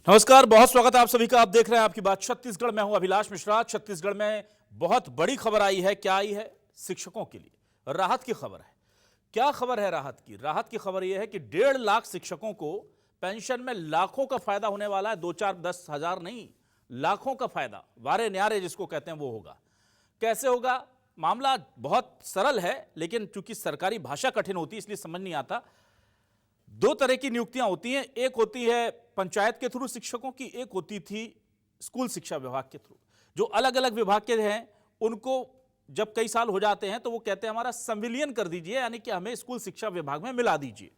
नमस्कार, बहुत स्वागत है आप सभी का। आप देख रहे हैं आपकी बात छत्तीसगढ़। मैं हूं अभिलाष मिश्रा। छत्तीसगढ़ में बहुत बड़ी खबर आई है। क्या आई है? शिक्षकों के लिए राहत की खबर है। क्या खबर है राहत की? राहत की खबर यह है कि 1.5 लाख शिक्षकों को पेंशन में लाखों का फायदा होने वाला है। 2 4 10 हजार नहीं, लाखों का फायदा, वारे न्यारे जिसको कहते हैं वो होगा। कैसे होगा? मामला बहुत सरल है, लेकिन चूंकि सरकारी भाषा कठिन होती है इसलिए समझ नहीं आता। 2 तरह की नियुक्तियां होती हैं। एक होती है पंचायत के थ्रू शिक्षकों की, एक होती थी स्कूल शिक्षा विभाग के थ्रू। जो अलग अलग विभाग के हैं उनको जब कई साल हो जाते हैं तो वो कहते हैं हमारा संविलियन कर दीजिए, यानी कि हमें स्कूल शिक्षा विभाग में मिला दीजिए।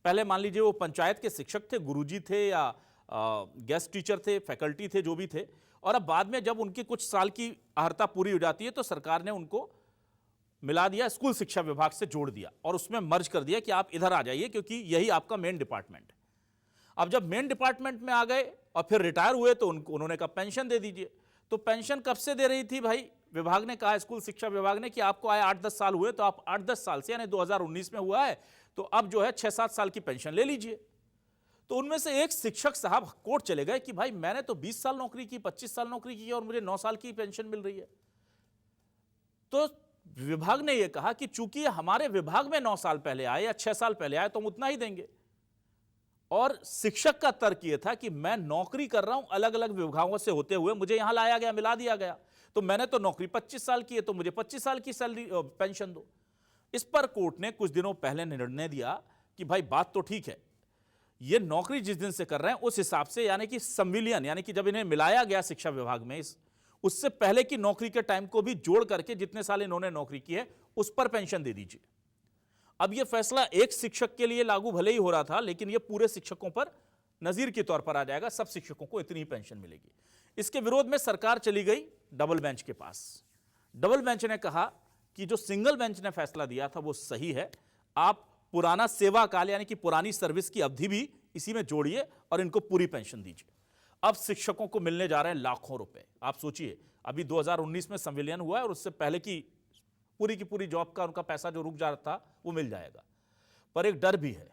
पहले मान लीजिए वो पंचायत के शिक्षक थे, गुरुजी थे या गेस्ट टीचर थे, फैकल्टी थे, जो भी थे। और अब बाद में जब उनकी कुछ साल की अहर्ता पूरी हो जाती है तो सरकार ने उनको मिला दिया, स्कूल शिक्षा विभाग से जोड़ दिया और उसमें मर्ज कर दिया कि आप इधर आ जाइए क्योंकि यही आपका मेन डिपार्टमेंट है। अब जब मेन डिपार्टमेंट में आ गए और फिर रिटायर हुए तो उन्होंने कहा पेंशन दे दीजिए। तो पेंशन कब से दे रही थी भाई? विभाग ने कहा, स्कूल शिक्षा विभाग ने, कि आपको आए 8-10 साल हुए तो आप 8-10 साल से, यानी 2019 में हुआ है तो अब जो है 6-7 साल की पेंशन ले लीजिए। तो उनमें से एक शिक्षक साहब कोर्ट चले गए कि भाई मैंने तो 20 साल नौकरी की, 25 साल नौकरी की और मुझे 9 साल की पेंशन मिल रही है। तो विभाग ने यह कहा कि चूंकि हमारे विभाग में 9 साल पहले आए या 6 साल पहले आए तो हम उतना ही देंगे। और शिक्षक का तर्क यह था कि मैं नौकरी कर रहा हूं अलग अलग विभागों से होते हुए, मुझे यहां लाया गया, मिला दिया गया, तो मैंने तो नौकरी 25 साल की है तो मुझे 25 साल की सैलरी पेंशन दो। इस पर कोर्ट ने कुछ दिनों पहले निर्णय दिया कि भाई बात तो ठीक है, ये नौकरी जिस दिन से कर रहे हैं उस हिसाब से, यानी कि संविलियन, यानी कि जब इन्हें मिलाया गया शिक्षा विभाग में, उससे पहले की नौकरी के टाइम को भी जोड़ करके जितने साल इन्होंने नौकरी की है उस पर पेंशन दे दीजिए। अब यह फैसला एक शिक्षक के लिए लागू भले ही हो रहा था, लेकिन यह पूरे शिक्षकों पर नजीर के तौर पर आ जाएगा। सब शिक्षकों को इतनी ही पेंशन मिलेगी। इसके विरोध में सरकार चली गई डबल बेंच के पास। डबल बेंच ने कहा कि जो सिंगल बेंच ने फैसला दिया था वो सही है, आप पुराना सेवा काल यानी कि पुरानी सर्विस की अवधि भी इसी में जोड़िए और इनको पूरी पेंशन दीजिए। अब शिक्षकों को मिलने जा रहे हैं लाखों रुपए। आप सोचिए, अभी 2019 में संविलियन हुआ है और उससे पहले की पूरी जॉब का उनका पैसा जो रुक जा रहा था वो मिल जाएगा। पर एक डर भी है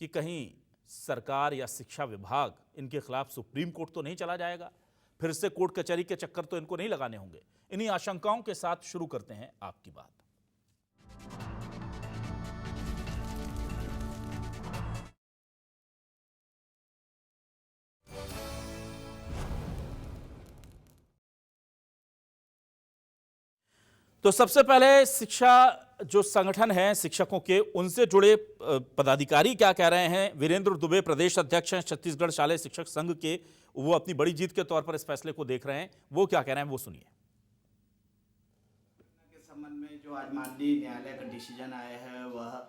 कि कहीं सरकार या शिक्षा विभाग इनके खिलाफ सुप्रीम कोर्ट तो नहीं चला जाएगा, फिर से कोर्ट कचहरी के चक्कर तो इनको नहीं लगाने होंगे। इन्हीं आशंकाओं के साथ शुरू करते हैं आपकी बात। तो सबसे पहले शिक्षा जो संगठन है शिक्षकों के, उनसे जुड़े पदाधिकारी क्या कह रहे हैं। वीरेंद्र दुबे प्रदेश अध्यक्ष हैं छत्तीसगढ़ शालेय शिक्षक संघ के। वो अपनी बड़ी जीत के तौर पर इस फैसले को देख रहे हैं। वो क्या कह रहे हैं वो सुनिए। के संबंध में जो आज माननीय न्यायालय का डिसीजन आया है वह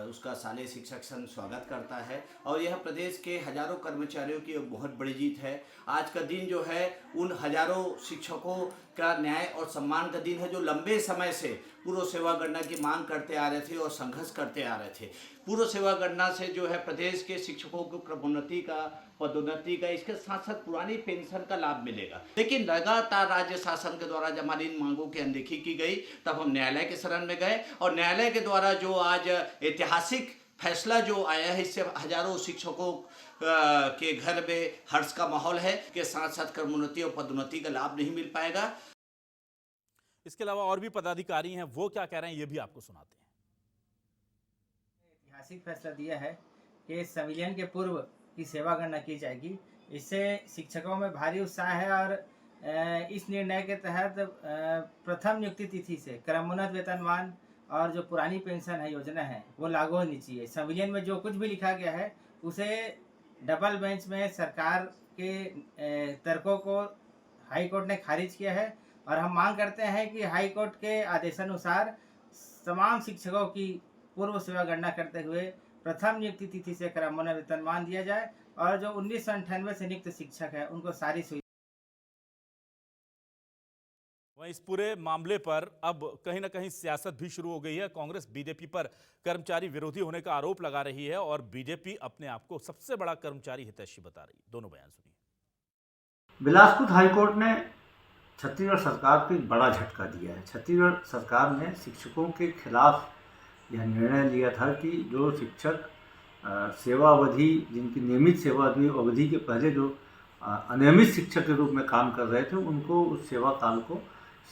उसका शालेय शिक्षक संघ स्वागत करता है और यह प्रदेश के हजारों कर्मचारियों की एक बहुत बड़ी जीत है। आज का दिन जो है उन हजारों शिक्षकों का न्याय और सम्मान का दिन है जो लंबे समय से पूर्व सेवा गणना की मांग करते आ रहे थे और संघर्ष करते आ रहे थे। पूर्व सेवा गणना से जो है प्रदेश के शिक्षकों को क्रमोन्नति का, पदोन्नति का, इसके साथ साथ पुरानी पेंशन का लाभ मिलेगा। लेकिन लगातार राज्य शासन के द्वारा जब हमारी इन मांगों की अनदेखी की गई तब हम न्यायालय के शरण में गए और न्यायालय के द्वारा जो आज ऐतिहासिक फैसला जो आया है, इससे हजारों शिक्षकों के घर में हर्ष का माहौल है। के साथ साथ क्रमोन्नति और पदोन्नति का लाभ नहीं मिल पाएगा। इसके अलावा और भी पदाधिकारी हैं, वो क्या कह रहे हैं ये भी आपको सुनाते हैं। ऐतिहासिक फैसला दिया है कि संविलियन के पूर्व की सेवा गणना की जाएगी। इससे शिक्षकों में भारी उत्साह है और इस निर्णय के तहत प्रथम नियुक्ति तिथि से क्रमोन्नत वेतनमान और जो पुरानी पेंशन है योजना है वो लागू होनी चाहिए। संविलियन में जो कुछ भी लिखा गया है उसे डबल बेंच में सरकार के तर्कों को हाई कोर्ट ने खारिज किया है और हम मांग करते हैं कि हाई कोर्ट के आदेशानुसार तमाम शिक्षकों की पूर्व सेवा गणना करते हुए प्रथम नियुक्ति तिथि से क्रमोन्नत वेतनमान दिया जाए और जो 1998 से नियुक्त शिक्षक है उनको सारी सुविधा। वहीं इस पूरे मामले पर अब कहीं ना कहीं सियासत भी शुरू हो गई है। कांग्रेस बीजेपी पर कर्मचारी विरोधी होने का आरोप लगा रही है और बीजेपी अपने आप को सबसे बड़ा कर्मचारी हितैषी बता रही है। दोनों बयान सुनिए। बिलासपुर हाईकोर्ट ने छत्तीसगढ़ सरकार को एक बड़ा झटका दिया है। छत्तीसगढ़ सरकार ने शिक्षकों के खिलाफ यह निर्णय लिया था कि जो शिक्षक सेवा अवधि, जिनकी नियमित सेवा अवधि के पहले जो अनियमित शिक्षक के रूप में काम कर रहे थे, उनको उस सेवा काल को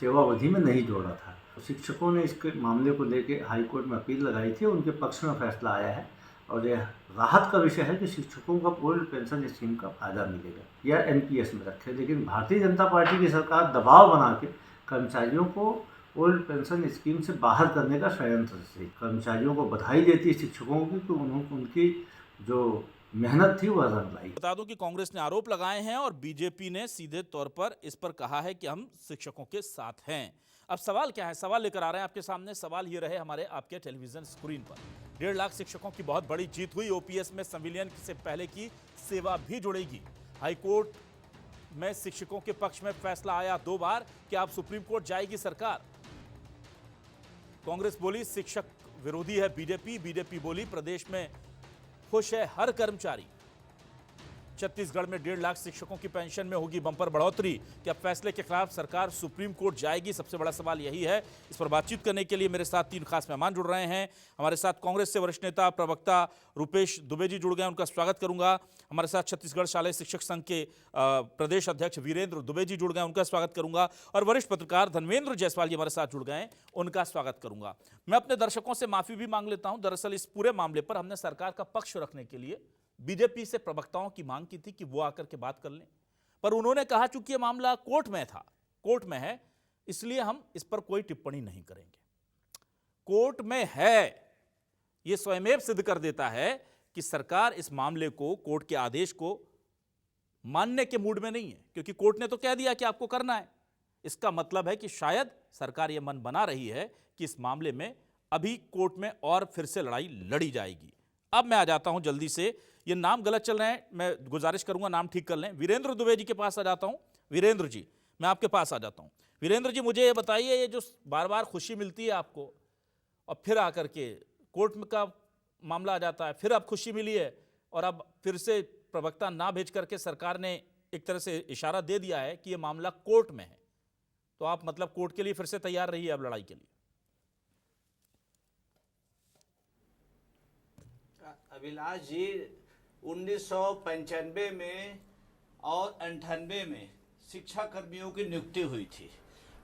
सेवा अवधि में नहीं जोड़ा था। तो शिक्षकों ने इसके मामले को लेके हाई कोर्ट में अपील लगाई थी, उनके पक्ष में फैसला आया है और यह राहत का विषय है कि शिक्षकों को ओल्ड पेंशन स्कीम का फायदा मिलेगा या एनपीएस में रखे। लेकिन भारतीय जनता पार्टी की सरकार दबाव बना के कर्मचारियों को ओल्ड पेंशन स्कीम से बाहर करने का षड्यंत्र से कर्मचारियों को बधाई देती है शिक्षकों की, तो उनकी जो मेहनत थी वह रंग लाई। बता दूं कि कांग्रेस ने आरोप लगाए हैं और बीजेपी ने सीधे तौर पर इस पर कहा है कि हम शिक्षकों के साथ हैं। अब सवाल क्या है, सवाल लेकर आ रहे हैं आपके सामने। सवाल ये रहे हमारे आपके टेलीविजन स्क्रीन पर। 1.5 लाख शिक्षकों की बहुत बड़ी जीत हुई। ओपीएस में संविलियन से पहले की सेवा भी जुड़ेगी। हाईकोर्ट में शिक्षकों के पक्ष में फैसला आया 2 बार कि अब सुप्रीम कोर्ट जाएगी सरकार। कांग्रेस बोली शिक्षक विरोधी है बीजेपी बोली प्रदेश में खुश है हर कर्मचारी। छत्तीसगढ़ में 1.5 लाख शिक्षकों की पेंशन में होगी बंपर बढ़ोतरी। क्या फैसले के खिलाफ सरकार सुप्रीम कोर्ट जाएगी? सबसे बड़ा सवाल यही है। इस पर बातचीत करने के लिए मेरे साथ 3 खास मेहमान जुड़ रहे हैं। हमारे साथ कांग्रेस से वरिष्ठ नेता प्रवक्ता रुपेश दुबे जी जुड़ गए, उनका स्वागत करूंगा। हमारे साथ छत्तीसगढ़ शालेय शिक्षक संघ के प्रदेश अध्यक्ष वीरेंद्र दुबे जी जुड़ गए, उनका स्वागत करूंगा। और वरिष्ठ पत्रकार धनवेंद्र जायसवाल जी हमारे साथ जुड़ गए, उनका स्वागत करूंगा। मैं अपने दर्शकों से माफी भी मांग लेता हूं। दरअसल इस पूरे मामले पर हमने सरकार का पक्ष रखने के लिए बीजेपी से प्रवक्ताओं की मांग की थी कि वो आकर के बात कर लें, पर उन्होंने कहा चूंकि ये मामला कोर्ट में है, इसलिए हम इस पर कोई टिप्पणी नहीं करेंगे। कोर्ट में है, ये स्वयमेव सिद्ध कर देता है कि सरकार इस मामले को, कोर्ट के आदेश को मानने के मूड में नहीं है, क्योंकि कोर्ट ने तो कह दिया कि आपको करना है। इसका मतलब है कि शायद सरकार ये मन बना रही है कि इस मामले में अभी कोर्ट में और फिर से लड़ाई लड़ी जाएगी। अब मैं आ जाता हूं जल्दी से, ये नाम गलत चल रहे हैं, मैं गुजारिश करूंगा नाम ठीक कर लें। वीरेंद्र दुबे जी के पास आ जाता हूं। वीरेंद्र जी, मैं आपके पास आ जाता हूं। वीरेंद्र जी, मुझे ये बताइए, ये जो बार बार खुशी मिलती है आपको और फिर आकर के कोर्ट का मामला आ जाता है, फिर अब खुशी मिली है और अब फिर से प्रवक्ता ना भेज करके सरकार ने एक तरह से इशारा दे दिया है कि ये मामला कोर्ट में है, तो आप मतलब कोर्ट के लिए फिर से तैयार रहिए अब लड़ाई के लिए। अभिलाष जी, 1995 में और 98 में शिक्षा कर्मियों की नियुक्ति हुई थी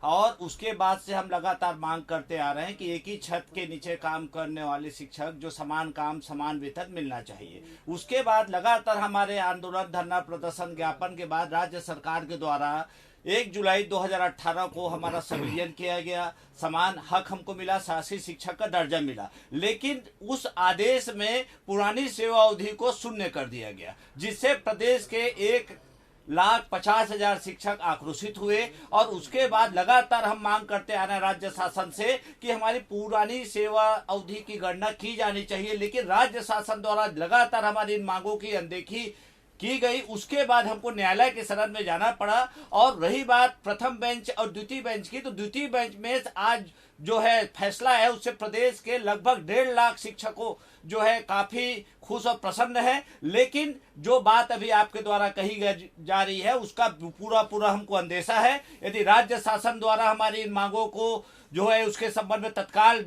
और उसके बाद से हम लगातार मांग करते आ रहे हैं कि एक ही छत के नीचे काम करने वाले शिक्षक जो समान काम समान वेतन मिलना चाहिए। उसके बाद लगातार हमारे आंदोलन, धरना प्रदर्शन, ज्ञापन के बाद राज्य सरकार के द्वारा 1 जुलाई 2018 को हमारा संविलियन किया गया, समान हक हमको मिला, शासकीय शिक्षक का दर्जा मिला। लेकिन उस आदेश में पुरानी सेवा अवधि को शून्य कर दिया गया, जिससे प्रदेश के 1,50,000 शिक्षक आक्रोशित हुए। और उसके बाद लगातार हम मांग करते आ रहे हैं राज्य शासन से कि हमारी पुरानी सेवा अवधि की गणना की जानी चाहिए, लेकिन राज्य शासन द्वारा लगातार हमारी इन मांगों की अनदेखी की गई। उसके बाद हमको न्यायालय के शरण में जाना पड़ा। और रही बात प्रथम बेंच और द्वितीय बेंच की, तो द्वितीय बेंच में आज जो है फैसला है, उससे प्रदेश के लगभग 1.5 लाख शिक्षकों जो है काफी खुश और प्रसन्न है। लेकिन जो बात अभी आपके द्वारा कही जा रही है, उसका पूरा हमको अंदेशा है। यदि राज्य शासन द्वारा हमारी इन मांगों को जो है उसके संबंध में तत्काल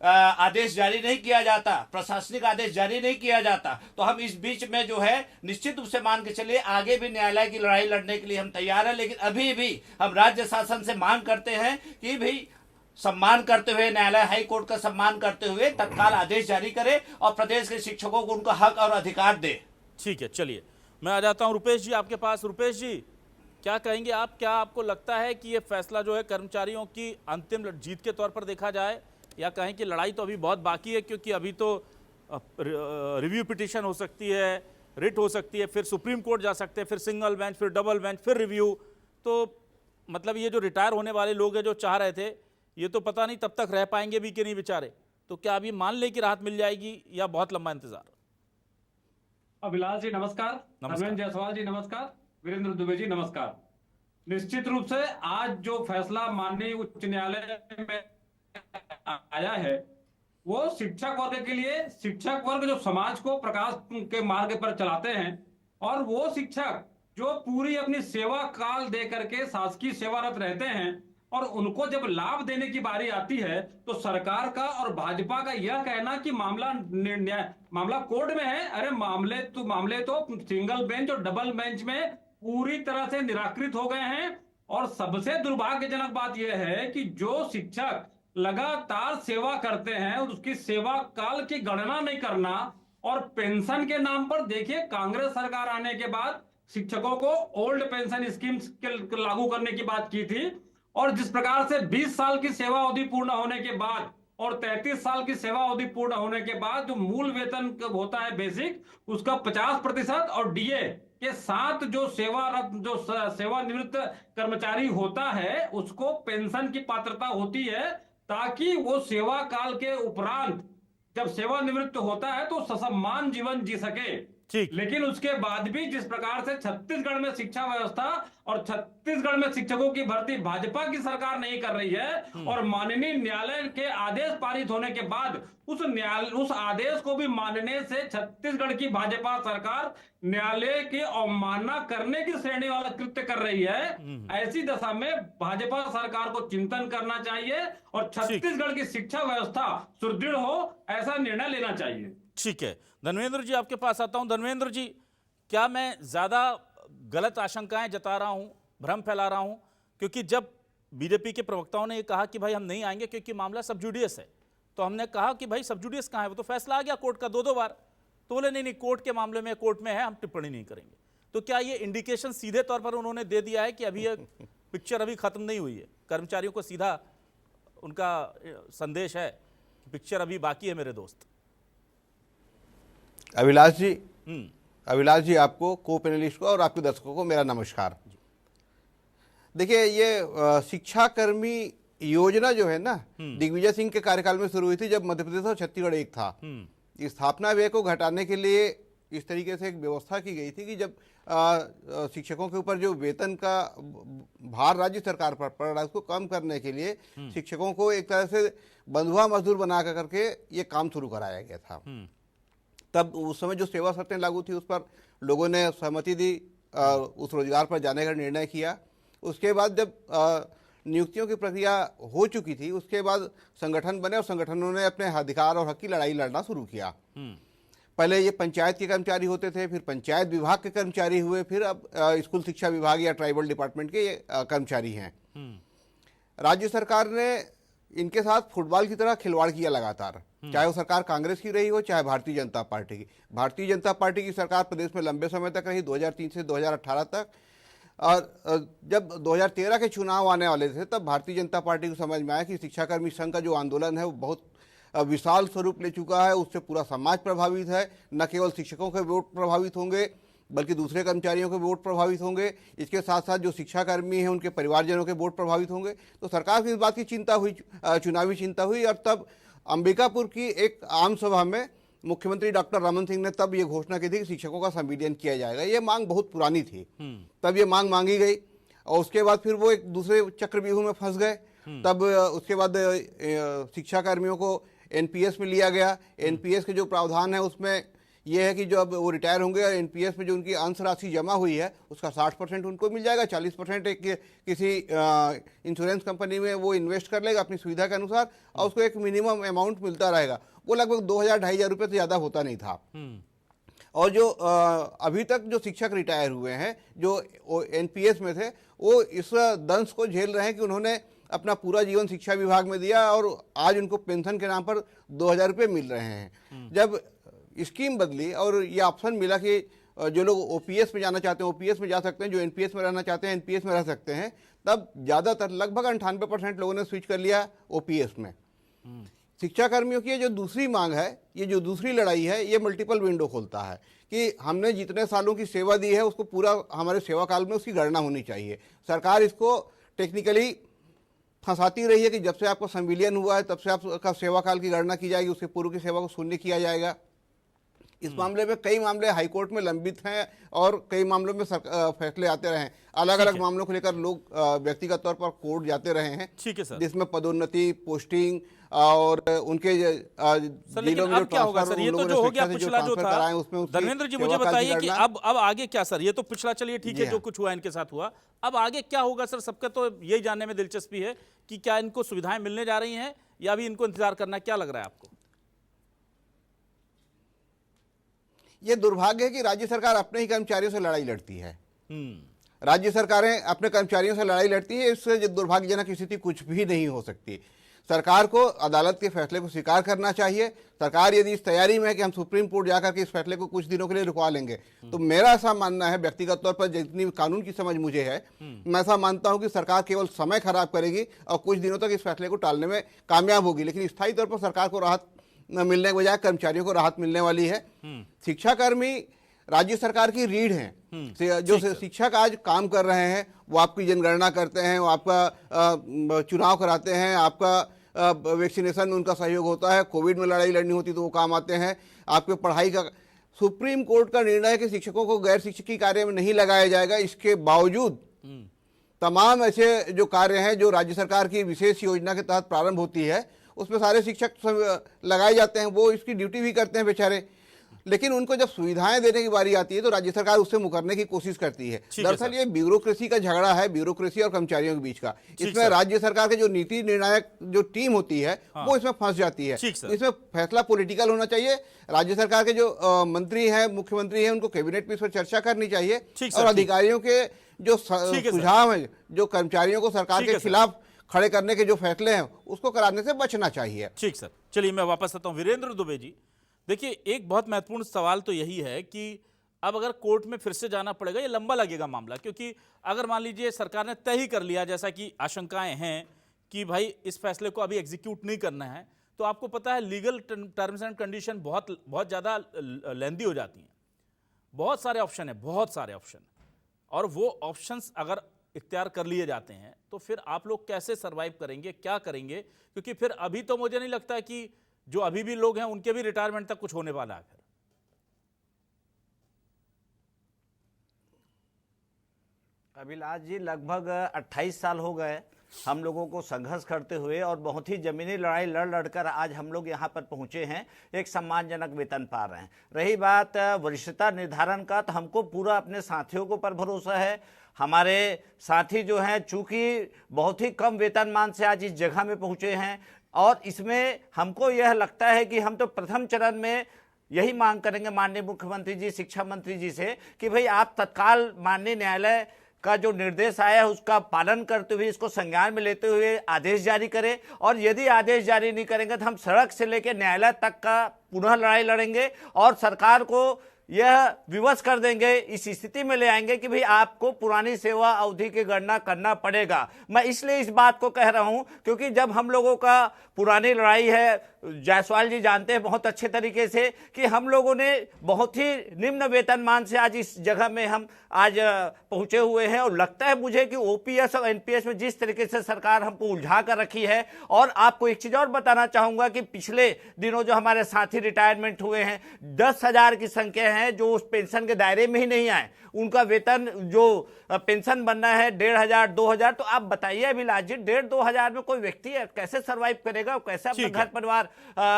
आदेश जारी नहीं किया जाता, प्रशासनिक आदेश जारी नहीं किया जाता, तो हम इस बीच में जो है निश्चित रूप से मान के चलिए आगे भी न्यायालय की लड़ाई लड़ने के लिए हम तैयार हैं। लेकिन अभी भी हम राज्य शासन से मांग करते हैं कि भाई सम्मान करते हुए, न्यायालय हाई कोर्ट का सम्मान करते हुए तत्काल आदेश जारी करे और प्रदेश के शिक्षकों को उनका हक और अधिकार दे। ठीक है, चलिए मैं आ जाता हूं रुपेश जी आपके पास। रुपेश जी, क्या कहेंगे आप? क्या आपको लगता है कि ये फैसला जो है कर्मचारियों की अंतिम जीत के तौर पर देखा जाए, या कहें कि लड़ाई तो अभी बहुत बाकी है, क्योंकि अभी तो रिव्यू पिटीशन हो सकती है, रिट हो सकती है, फिर सुप्रीम कोर्ट जा सकते हैं, फिर सिंगल बेंच, फिर डबल बेंच, फिर रिव्यू। तो मतलब ये जो रिटायर होने वाले लोग हैं जो चाह रहे थे, ये तो पता नहीं तब तक रह पाएंगे भी कि नहीं बेचारे। तो क्या अभी मान ले कि राहत मिल जाएगी या बहुत लंबा इंतजार? अभिलाष जी नमस्कार, धनवेंद्र जायसवाल जी नमस्कार, वीरेंद्र दुबे जी नमस्कार। निश्चित रूप से आज जो फैसला माननीय उच्च न्यायालय में आया है, वो शिक्षक वर्ग के लिए, शिक्षक वर्ग जो समाज को प्रकाश के मार्ग पर चलाते हैं, और वो शिक्षक जो पूरी अपनी सेवा काल दे करके शासकीय सेवारत रहते हैं, और उनको जब लाभ देने की बारी आती है तो सरकार का और भाजपा का यह कहना कि मामला कोर्ट में है। अरे मामले तो सिंगल बेंच और डबल बेंच में पूरी तरह से निराकृत हो गए हैं। और सबसे दुर्भाग्यजनक बात यह है कि जो शिक्षक लगातार सेवा करते हैं और उसकी सेवा काल की गणना नहीं करना, और पेंशन के नाम पर देखिए कांग्रेस सरकार आने के बाद शिक्षकों को ओल्ड पेंशन स्कीम लागू करने की बात की थी, और जिस प्रकार से 20 साल की सेवा अवधि पूर्ण होने के बाद और 33 साल की सेवा अवधि पूर्ण होने के बाद जो मूल वेतन होता है बेसिक, उसका 50% और डीए के साथ जो सेवानिवृत्त कर्मचारी होता है उसको पेंशन की पात्रता होती है, ताकि वो सेवा काल के उपरांत जब सेवानिवृत्त होता है तो ससम्मान जीवन जी सके। ठीक। लेकिन उसके बाद भी जिस प्रकार से छत्तीसगढ़ में शिक्षा व्यवस्था और छत्तीसगढ़ में शिक्षकों की भर्ती भाजपा की सरकार नहीं कर रही है, और माननीय न्यायालय के आदेश पारित होने के बाद उस आदेश को भी मानने से छत्तीसगढ़ की भाजपा सरकार न्यायालय की अवमानना करने की श्रेणी वाला कृत्य कर रही है। ऐसी दशा में भाजपा सरकार को चिंतन करना चाहिए और छत्तीसगढ़ की शिक्षा व्यवस्था सुदृढ़ हो, ऐसा निर्णय लेना चाहिए। ठीक है, धर्मेंद्र जी आपके पास आता हूं। धर्मेंद्र जी, क्या मैं ज्यादा गलत आशंकाएं जता रहा हूं, भ्रम फैला रहा हूं? क्योंकि जब बीजेपी के प्रवक्ताओं ने ये कहा कि भाई हम नहीं आएंगे क्योंकि मामला सब जुडियस है, तो हमने कहा कि भाई सब जुडियस कहां है, वो तो फैसला आ गया कोर्ट का 2-2 बार। तो बोले नहीं, कोर्ट के मामले में कोर्ट में है, हम टिप्पणी नहीं करेंगे। तो क्या ये इंडिकेशन सीधे तौर पर उन्होंने दे दिया है कि अभी ये पिक्चर अभी खत्म नहीं हुई है? कर्मचारियों को सीधा उनका संदेश है कि पिक्चर अभी बाकी है मेरे दोस्त। अभिलाष जी आपको, को पैनलिस्ट को और आपके दर्शकों को मेरा नमस्कार। देखिए, ये शिक्षाकर्मी योजना जो है ना, दिग्विजय सिंह के कार्यकाल में शुरू हुई थी, जब मध्य प्रदेश और छत्तीसगढ़ एक था। इस स्थापना व्यय को घटाने के लिए इस तरीके से एक व्यवस्था की गई थी कि जब शिक्षकों के ऊपर जो वेतन का भार राज्य सरकार पर पड़ रहा है उसको कम करने के लिए शिक्षकों को एक तरह से बंधुआ मजदूर बना करके ये काम शुरू कराया गया था। तब उस समय जो सेवा शर्तें लागू थी उस पर लोगों ने सहमति दी, उस रोजगार पर जाने का निर्णय किया। उसके बाद जब नियुक्तियों की प्रक्रिया हो चुकी थी, उसके बाद संगठन बने और संगठनों ने अपने अधिकार और हक की लड़ाई लड़ना शुरू किया। पहले ये पंचायत के कर्मचारी होते थे, फिर पंचायत विभाग के कर्मचारी हुए, फिर अब स्कूल शिक्षा विभाग या ट्राइबल डिपार्टमेंट के कर्मचारी हैं। राज्य सरकार ने इनके साथ फुटबॉल की तरह खिलवाड़ किया लगातार, चाहे वो सरकार कांग्रेस की रही हो चाहे भारतीय जनता पार्टी की। भारतीय जनता पार्टी की सरकार प्रदेश में लंबे समय तक रही, 2003 से 2018 तक। और जब 2013 के चुनाव आने वाले थे तब भारतीय जनता पार्टी को समझ में आया कि शिक्षाकर्मी संघ का जो आंदोलन है वो बहुत विशाल स्वरूप ले चुका है, उससे पूरा समाज प्रभावित है। न केवल शिक्षकों के वोट प्रभावित होंगे बल्कि दूसरे कर्मचारियों के वोट प्रभावित होंगे, इसके साथ साथ जो शिक्षाकर्मी हैं उनके परिवारजनों के वोट प्रभावित होंगे। तो सरकार की इस बात की चिंता हुई, चुनावी चिंता हुई, और तब अंबिकापुर की एक आम सभा में मुख्यमंत्री डॉक्टर रमन सिंह ने तब ये घोषणा की थी कि शिक्षकों का संविलियन किया जाएगा। ये मांग बहुत पुरानी थी, तब ये मांग मांगी गई और उसके बाद फिर वो एक दूसरे चक्रव्यूह में फंस गए। तब उसके बाद शिक्षाकर्मियों को एनपीएस में लिया गया। एनपीएस के जो प्रावधान है उसमें यह है कि जो अब वो रिटायर होंगे और एनपीएस में जो उनकी अंश राशि जमा हुई है उसका 60% उनको मिल जाएगा, 40% एक किसी इंश्योरेंस कंपनी में वो इन्वेस्ट कर लेगा अपनी सुविधा के अनुसार, और उसको एक मिनिमम अमाउंट मिलता रहेगा। वो लगभग 2,000-2,500 रुपये से ज़्यादा होता नहीं था। और जो अभी तक जो शिक्षक रिटायर हुए हैं जो एनपीएस में थे, वो इस दंश को झेल रहे हैं कि उन्होंने अपना पूरा जीवन शिक्षा विभाग में दिया और आज उनको पेंशन के नाम पर 2,000 रुपये मिल रहे हैं। जब स्कीम बदली और ये ऑप्शन मिला कि जो लोग ओपीएस में जाना चाहते हैं ओपीएस में जा सकते हैं, जो एनपीएस में रहना चाहते हैं एनपीएस में रह सकते हैं, तब ज़्यादातर लगभग 98% लोगों ने स्विच कर लिया ओपीएस में। शिक्षाकर्मियों की जो दूसरी मांग है, ये जो दूसरी लड़ाई है, ये मल्टीपल विंडो खोलता है कि हमने जितने सालों की सेवा दी है उसको पूरा हमारे सेवा काल में उसकी गणना होनी चाहिए। सरकार इसको टेक्निकली फंसाती रही है कि जब से आपका संविलियन हुआ है तब से आपका सेवा काल की गणना की जाएगी, उसके पूर्व की सेवा को शून्य किया जाएगा। इस मामले में कई मामले हाईकोर्ट में लंबित हैं और कई मामलों में फैसले आते रहे हैं। अलग अलग मामलों को लेकर लोग व्यक्तिगत तौर पर कोर्ट जाते रहे हैं, ठीक है सर, जिसमें पदोन्नति, पोस्टिंग और उनके सर, लेकिन अब क्या होगा सर? ये तो जो हो गया पिछला जो था, धर्मेंद्र जी मुझे बताइए कि अब आगे क्या सर? ये तो पिछला चलिए ठीक है, जो कुछ हुआ इनके साथ हुआ, अब आगे क्या होगा सर? सबका तो यही जानने में दिलचस्पी है कि क्या इनको सुविधाएं मिलने जा रही हैं या अभी इनको इंतजार करना है? क्या लग रहा है आपको? ये दुर्भाग्य है कि राज्य सरकार अपने ही कर्मचारियों से लड़ाई लड़ती है। राज्य सरकारें अपने कर्मचारियों से लड़ाई लड़ती है, इससे दुर्भाग्यजनक स्थिति कुछ भी नहीं हो सकती। सरकार को अदालत के फैसले को स्वीकार करना चाहिए। सरकार यदि इस तैयारी में है कि हम सुप्रीम कोर्ट जाकर के इस फैसले को कुछ दिनों के लिए रुकवा लेंगे, तो मेरा ऐसा मानना है, व्यक्तिगत तौर पर जितनी कानून की समझ मुझे है, मैं ऐसा मानता हूं कि सरकार केवल समय खराब करेगी और कुछ दिनों तक इस फैसले को टालने में कामयाब होगी, लेकिन स्थायी तौर पर सरकार को राहत मिलने के बजाय कर्मचारियों को राहत मिलने वाली है। शिक्षाकर्मी राज्य सरकार की रीढ़ हैं। जो शिक्षक आज काम कर रहे हैं वो आपकी जनगणना करते हैं, वो आपका चुनाव कराते हैं, आपका वैक्सीनेशन में उनका सहयोग होता है, कोविड में लड़ाई लड़नी होती तो वो काम आते हैं, आपके पढ़ाई का। सुप्रीम कोर्ट का निर्णय है कि शिक्षकों को गैर शिक्षकी कार्य में नहीं लगाया जाएगा। इसके बावजूद तमाम ऐसे जो कार्य हैं जो राज्य सरकार की विशेष योजना के तहत प्रारंभ होती है, उसमें सारे शिक्षक लगाए जाते हैं, वो इसकी ड्यूटी भी करते हैं बेचारे, लेकिन उनको जब सुविधाएं देने की बारी आती है तो राज्य सरकार उससे मुकरने की कोशिश करती है। दरअसल ये ब्यूरोक्रेसी का झगड़ा है, ब्यूरोक्रेसी और कर्मचारियों के बीच का। इसमें राज्य सरकार के जो नीति निर्णायक जो टीम होती है वो इसमें फंस जाती है। इसमें फैसला पॉलिटिकल होना चाहिए। राज्य सरकार के जो मंत्री हैं, मुख्यमंत्री हैं, उनको कैबिनेट में इस पर चर्चा करनी चाहिए और अधिकारियों के जो सुझाव है, जो कर्मचारियों को सरकार के खिलाफ खड़े करने के जो फैसले हैं, उसको कराने से बचना चाहिए। ठीक सर, चलिए मैं वापस आता हूं। वीरेंद्र दुबे जी, देखिए एक बहुत महत्वपूर्ण सवाल तो यही है कि अब अगर कोर्ट में फिर से जाना पड़ेगा, ये लंबा लगेगा मामला, क्योंकि अगर मान लीजिए सरकार ने तय ही कर लिया, जैसा कि आशंकाएं हैं कि भाई इस फैसले को अभी एग्जीक्यूट नहीं करना है, तो आपको पता है लीगल टर्म्स एंड कंडीशन बहुत ज़्यादा लेंदी हो जाती हैं। बहुत सारे ऑप्शन है, बहुत सारे ऑप्शन, और वो ऑप्शंस अगर इख्तियार कर लिए जाते हैं तो फिर आप लोग कैसे सरवाइव करेंगे, क्या करेंगे? क्योंकि फिर अभी तो मुझे नहीं लगता कि जो अभी भी लोग हैं उनके भी रिटायरमेंट तक कुछ होने वाला है। फिर अभिलाष जी, लगभग 28 साल हो गए हम लोगों को संघर्ष करते हुए, और बहुत ही जमीनी लड़ाई लड़ लड़कर आज हम लोग यहाँ पर पहुँचे हैं, एक सम्मानजनक वेतन पा रहे हैं। रही बात वरिष्ठता निर्धारण का, तो हमको पूरा अपने साथियों को पर भरोसा है। हमारे साथी जो हैं, चूंकि बहुत ही कम वेतनमान से आज इस जगह में पहुँचे हैं, और इसमें हमको यह लगता है कि हम तो प्रथम चरण में यही मांग करेंगे माननीय मुख्यमंत्री जी, शिक्षा मंत्री जी से कि भाई आप तत्काल माननीय न्यायालय का जो निर्देश आया है उसका पालन करते हुए, इसको संज्ञान में लेते हुए आदेश जारी करें, और यदि आदेश जारी नहीं करेंगे तो हम सड़क से लेकर न्यायालय तक का पुनः लड़ाई लड़ेंगे और सरकार को यह विवश कर देंगे, इस स्थिति में ले आएंगे कि भाई आपको पुरानी सेवा अवधि की गणना करना पड़ेगा। मैं इसलिए इस बात को कह रहा हूं क्योंकि जब हम लोगों का पुरानी लड़ाई है, जायसवाल जी जानते हैं बहुत अच्छे तरीके से कि हम लोगों ने बहुत ही निम्न वेतनमान से आज इस जगह में हम आज पहुंचे हुए हैं, और लगता है मुझे कि ओपीएस और एनपीएस में जिस तरीके से सरकार हमको उलझा कर रखी है। और आपको एक चीज और बताना चाहूंगा कि पिछले दिनों जो हमारे साथी रिटायरमेंट हुए हैं, 10,000 की संख्या है जो उस पेंशन के दायरे में ही नहीं आए। उनका वेतन जो पेंशन बनना है 1,500 2,000, तो आप बताइए अभिलाष जी, 1,500 2,000 में कोई व्यक्ति कैसे सर्वाइव करेगा, कैसे अपना घर परिवार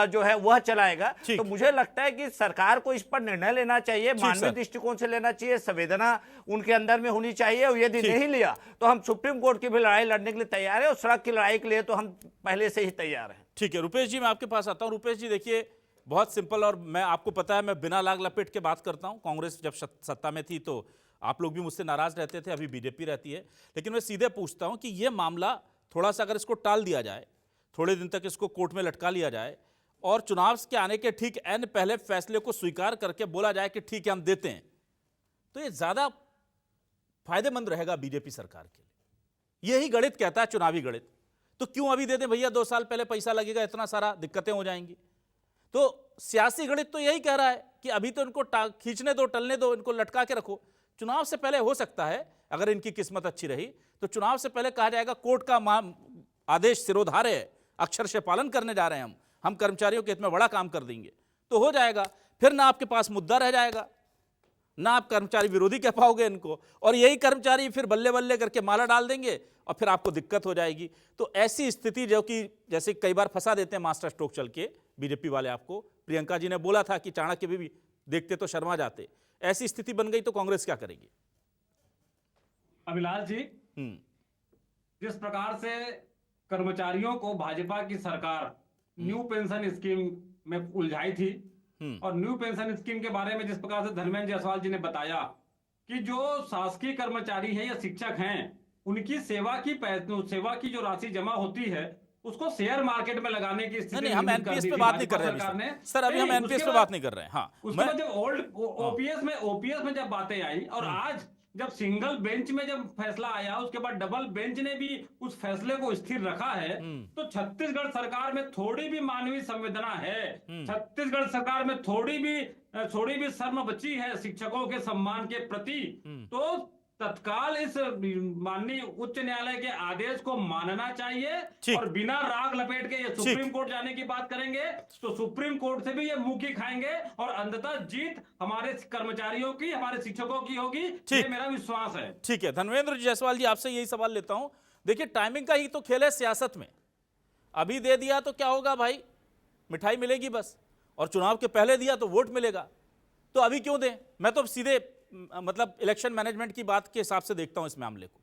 जो है वह चलाएगा? तो मुझे लगता है कि सरकार को इस पर निर्णय लेना चाहिए, मानवीय दृष्टिकोण से लेना चाहिए, संवेदना उनके अंदर में होनी चाहिए, और यदि नहीं लिया तो हम सुप्रीम कोर्ट की भी लड़ाई लड़ने के लिए तैयार है, और सड़क की लड़ाई के लिए तो हम पहले से ही तैयार हैं। ठीक है, रुपेश जी मैं आपके पास आता हूं। रुपेश जी देखिए, बहुत सिंपल, और मैं आपको पता है मैं बिना लाग लपेट के बात करता हूं। कांग्रेस जब सत्ता में थी तो आप लोग भी मुझसे नाराज रहते थे, अभी बीजेपी रहती है, लेकिन मैं सीधे पूछता हूं कि यह मामला थोड़ा सा अगर इसको टाल दिया जाए, थोड़े दिन तक इसको कोर्ट में लटका लिया जाए, और चुनाव के आने के ठीक एन पहले फैसले को स्वीकार करके बोला जाए कि ठीक है हम देते हैं, तो ये ज्यादा फायदेमंद रहेगा बीजेपी सरकार के लिए। यही गणित कहता है, चुनावी गणित। तो क्यों अभी दे दें भैया, 2 साल पहले पैसा लगेगा, इतना सारा दिक्कतें हो जाएंगी। तो सियासी गणित तो यही कह रहा है कि अभी तो इनको खींचने दो, टलने दो, इनको लटका के रखो। चुनाव से पहले हो सकता है, अगर इनकी किस्मत अच्छी रही तो चुनाव से पहले कहा जाएगा कोर्ट का आदेश सिरोधार्य है, अक्षर से पालन करने जा रहे हैं हम कर्मचारियों के हित में बड़ा काम कर देंगे, तो हो जाएगा। फिर ना आपके पास मुद्दा रह जाएगा, ना आप कर्मचारी विरोधी कह पाओगे इनको, और यही कर्मचारी फिर बल्ले बल्ले करके माला डाल देंगे और फिर आपको दिक्कत हो जाएगी। तो ऐसी स्थिति जो कि जैसे कई बार फंसा देते हैं मास्टर स्ट्रोक चल के बीजेपी वाले, आपको प्रियंका जी ने बोला था कि चाणक्य भी देखते तो शर्मा जाते, ऐसी स्थिति बन गई तो कांग्रेस क्या करेगी? अभिलाष जी, जिस प्रकार से कर्मचारियों को भाजपा की सरकार न्यू पेंशन स्कीम में उलझाई थी, और न्यू पेंशन स्कीम के बारे में जिस प्रकार से धर्मेंद्र जायसवाल जी ने बताया कि जो शासकीय कर्मचारी हैं या शिक्षक हैं, उनकी सेवा की जो राशि जमा होती है उसको शेयर मार्केट में लगाने की स्थिति नहीं, हम एनपीएस पे बात नहीं कर रहे हैं सर, अभी हम एनपीएस पे बात नहीं कर रहे हैं। हाँ, उसके बाद जब ओपीएस में जब बातें आई, और आज जब सिंगल बेंच में जब फैसला आया, उसके बाद डबल बेंच ने भी उस फैसले को स्थिर रखा है, तो छत्तीसगढ़ सरकार में थोड़ी भी मानवीय संवेदना है, छत्तीसगढ़ सरकार में थोड़ी भी शर्म बची है शिक्षकों के सम्मान के प्रति, तो तत्काल इस माननीय उच्च न्यायालय के आदेश को मानना चाहिए। और बिना राग लपेट के ये सुप्रीम कोर्ट जाने की बात करेंगे तो सुप्रीम कोर्ट से भी ये मुंह की खाएंगे, और अंततः जीत हमारे कर्मचारियों की, हमारे शिक्षकों की होगी, ये मेरा विश्वास है। ठीक है, धर्मेंद्र जायसवाल जी आपसे यही सवाल लेता हूं। देखिए, टाइमिंग का ही तो खेल है सियासत में, अभी दे दिया तो क्या होगा भाई, मिठाई मिलेगी बस, और चुनाव के पहले दिया तो वोट मिलेगा, तो अभी क्यों दें? मैं तो सीधे मतलब इलेक्शन मैनेजमेंट की बात के हिसाब से देखता हूं इस मामले को।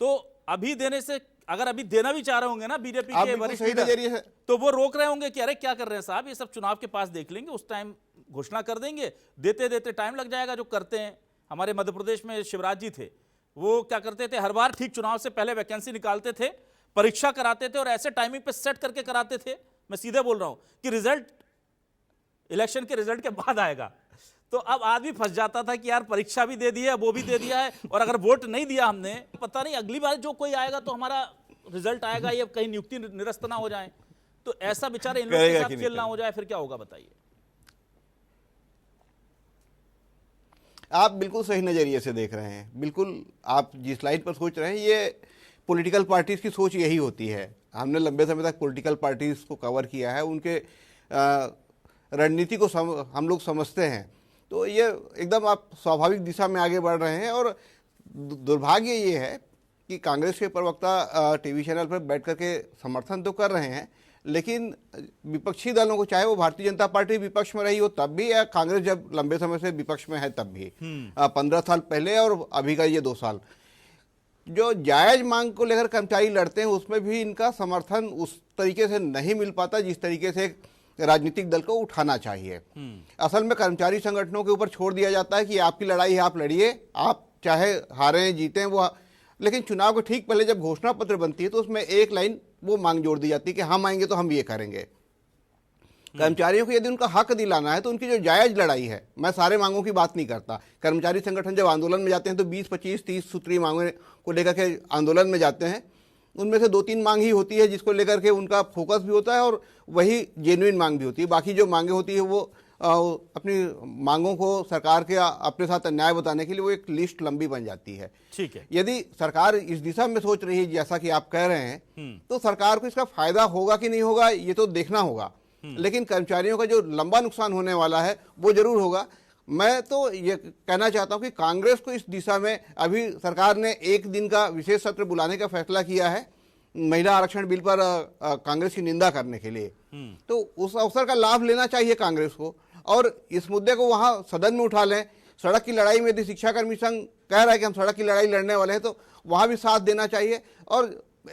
तो अभी देने से, अगर अभी देना भी चाह रहे होंगे ना बीजेपी के वरिष्ठ लीडर, तो वो रोक रहे होंगे कि अरे क्या कर रहे हैं साहब, ये सब चुनाव के पास देख लेंगे, उस टाइम घोषणा कर देंगे, देते देते टाइम लग जाएगा। जो करते हैं, हमारे मध्य प्रदेश में शिवराज जी थे, वो क्या करते थे, हर बार ठीक चुनाव से पहले वैकेंसी निकालते थे, परीक्षा कराते थे और ऐसे टाइमिंग पे सेट करके कराते थे, मैं सीधे बोल रहा हूं कि रिजल्ट इलेक्शन के रिजल्ट के बाद आएगा। तो अब आदमी फंस जाता था कि यार परीक्षा भी दे दी है, वो भी दे दिया है, और अगर वोट नहीं दिया हमने, पता नहीं अगली बार जो कोई आएगा तो हमारा रिजल्ट आएगा, ये कहीं नियुक्ति निरस्त ना हो जाए, तो ऐसा बेचारे इन लोगों के साथ खेल ना हो जाए, फिर क्या होगा बताइए? आप बिल्कुल सही नज़रिए से देख रहे हैं, बिल्कुल आप जिस लाइन पर सोच रहे हैं, ये पॉलिटिकल पार्टीज़ की सोच यही होती है। हमने लंबे समय तक पॉलिटिकल पार्टीज़ को कवर किया है, उनके रणनीति को हम लोग समझते हैं, तो ये एकदम आप स्वाभाविक दिशा में आगे बढ़ रहे हैं। और दुर्भाग्य ये है कि कांग्रेस के प्रवक्ता टीवी चैनल पर बैठ करके समर्थन तो कर रहे हैं, लेकिन विपक्षी दलों को, चाहे वो भारतीय जनता पार्टी विपक्ष में रही हो तब भी, या कांग्रेस जब लंबे समय से विपक्ष में है तब भी, 15 साल पहले और अभी का ये 2 साल, जो जायज मांग को लेकर कर्मचारी लड़ते हैं उसमें भी इनका समर्थन उस तरीके से नहीं मिल पाता जिस तरीके से राजनीतिक दल को उठाना चाहिए। असल में कर्मचारी संगठनों के ऊपर छोड़ दिया जाता है कि आपकी लड़ाई है, आप लड़िए, आप चाहे हारें जीतें वो, लेकिन चुनाव के ठीक पहले जब घोषणा पत्र बनती है तो उसमें एक लाइन वो मांग जोड़ दी जाती है कि हम आएंगे तो हम ये करेंगे। कर्मचारियों को यदि उनका हक दिलाना है तो उनकी जो जायज लड़ाई है, मैं सारे मांगों की बात नहीं करता, कर्मचारी संगठन जब आंदोलन में जाते हैं तो 20, 25, 30 सूत्रीय मांगों को लेकर के आंदोलन में जाते हैं, उनमें से 2-3 मांग ही होती है जिसको लेकर के उनका फोकस भी होता है और वही जेन्युइन मांग भी होती है। बाकी जो मांगे होती है वो अपनी मांगों को सरकार के अपने साथ अन्याय बताने के लिए वो एक लिस्ट लंबी बन जाती है। ठीक है, यदि सरकार इस दिशा में सोच रही है जैसा कि आप कह रहे हैं, तो सरकार को इसका फायदा होगा कि नहीं होगा ये तो देखना होगा, लेकिन कर्मचारियों का जो लंबा नुकसान होने वाला है वो जरूर होगा। मैं तो ये कहना चाहता हूं कि कांग्रेस को इस दिशा में, अभी सरकार ने 1 दिन का विशेष सत्र बुलाने का फैसला किया है महिला आरक्षण बिल पर कांग्रेस की निंदा करने के लिए, तो उस अवसर का लाभ लेना चाहिए कांग्रेस को और इस मुद्दे को वहां सदन में उठा लें। सड़क की लड़ाई में यदि शिक्षाकर्मी संघ कह रहा है कि हम सड़क की लड़ाई लड़ने वाले हैं तो वहां भी साथ देना चाहिए। और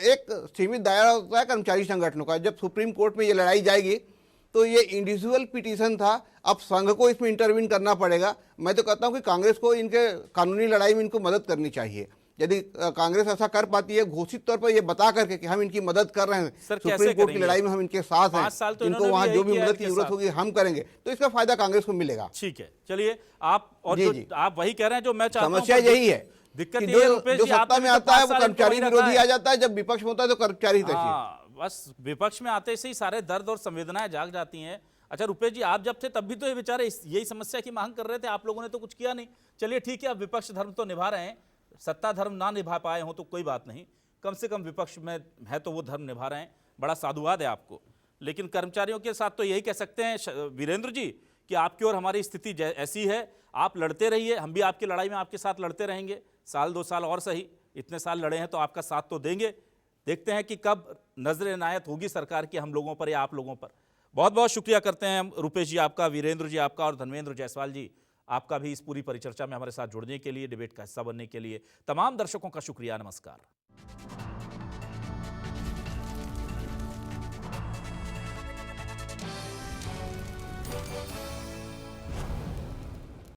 एक सीमित दायरा होता है कर्मचारी संगठनों का, जब सुप्रीम कोर्ट में ये लड़ाई जाएगी तो ये इंडिविजुअल पिटीशन था, अब संघ को इसमें इंटरवीन करना पड़ेगा। मैं तो कहता हूं कि कांग्रेस को इनके कानूनी लड़ाई में इनको मदद करनी चाहिए। यदि कांग्रेस ऐसा कर पाती है घोषित तौर पर ये बता करके कि हम इनकी मदद कर रहे हैं, सुप्रीम कोर्ट की लड़ाई में हम इनके साथ हैं, तो इनको वहां जो भी मदद की जरूरत होगी हम करेंगे, तो इसका फायदा कांग्रेस को मिलेगा। ठीक है, चलिए आप और जो आप वही कह रहे हैं जो मैं चाहता हूं। समस्या यही है, दिक्कत जो सत्ता में आता है वो कर्मचारी विरोधी आ जाता है, जब विपक्ष में होता है तो कर्मचारी हितैषी। बस विपक्ष में आते से ही सारे दर्द और संवेदनाएं जाग जाती हैं। अच्छा रुपेश जी, आप जब थे तब भी तो ये बेचारे यही समस्या की मांग कर रहे थे, आप लोगों ने तो कुछ किया नहीं। चलिए ठीक है, अब विपक्ष धर्म तो निभा रहे हैं, सत्ता धर्म ना निभा पाए हो तो कोई बात नहीं, कम से कम विपक्ष में है तो वो धर्म निभा रहे हैं, बड़ा साधुवाद है आपको। लेकिन कर्मचारियों के साथ तो यही कह सकते हैं वीरेंद्र जी कि आपकी और हमारी स्थिति ऐसी है, आप लड़ते रहिए, हम भी आपकी लड़ाई में आपके साथ लड़ते रहेंगे, साल 2 साल और सही, इतने साल लड़े हैं तो आपका साथ तो देंगे। देखते हैं कि कब नजर इनायत होगी सरकार की हम लोगों पर या आप लोगों पर। बहुत बहुत शुक्रिया करते हैं रुपेश जी आपका, वीरेंद्र जी आपका और धर्मेंद्र जायसवाल जी आपका भी इस पूरी परिचर्चा में हमारे साथ जुड़ने के लिए, डिबेट का हिस्सा बनने के लिए। तमाम दर्शकों का शुक्रिया, नमस्कार।